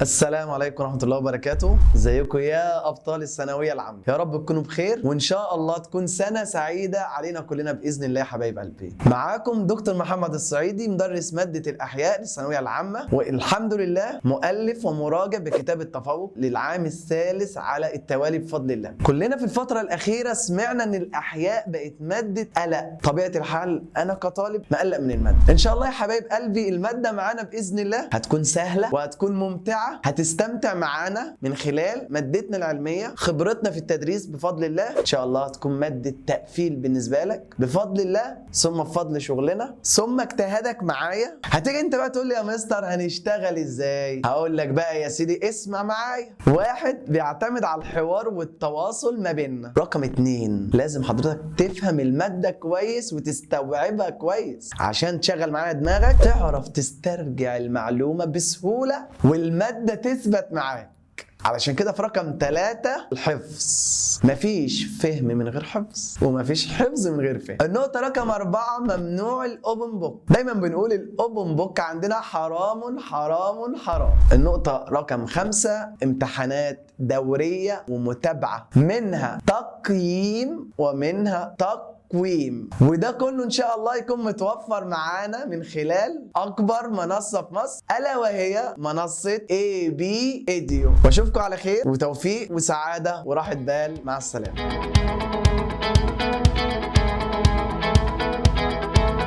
السلام عليكم ورحمة الله وبركاته. ازيكم يا أبطال الثانوية العامة؟ يا رب تكونوا بخير وإن شاء الله تكون سنة سعيدة علينا كلنا بإذن الله يا حبايب قلبي. معاكم دكتور محمد الصعيدي، مدرس مادة الأحياء للثانوية العامة، والحمد لله مؤلف ومراجع بكتاب التفوق للعام الثالث على التوالي بفضل الله. كلنا في الفترة الأخيرة سمعنا إن الأحياء بقت مادة قلق. طبيعة الحال أنا كطالب مقلق من المادة. إن شاء الله يا حبايب قلبي المادة معانا بإذن الله هتكون سهلة وهتكون ممتعة، هتستمتع معانا من خلال مادتنا العلمية، خبرتنا في التدريس بفضل الله. ان شاء الله هتكون مادة تقفيل بالنسبة لك بفضل الله، ثم بفضل شغلنا، ثم اجتهادك معايا. هتيجي انت بقى تقول لي يا مستر هنشتغل ازاي؟ هقول لك بقى يا سيدي اسمع معايا. واحد، بيعتمد على الحوار والتواصل ما بيننا. رقم 2، لازم حضرتك تفهم المادة كويس وتستوعبها كويس عشان تشغل معانا دماغك، تعرف تسترجع المعلومة بسهولة والمادة تثبت معاك. علشان كده في رقم 3 الحفظ. مفيش فهم من غير حفظ ومفيش حفظ من غير فهم. النقطة رقم 4، ممنوع الأوبن بوك. دايما بنقول الأوبن بوك عندنا حرام حرام حرام. النقطة رقم 5، امتحانات دورية ومتابعة، منها تقييم ومنها تقويم، وده كله ان شاء الله يكون متوفر معانا من خلال اكبر منصه في مصر، الا وهي منصه AB Edu. واشوفكم على خير وتوفيق وسعاده وراحه بال. مع السلامه.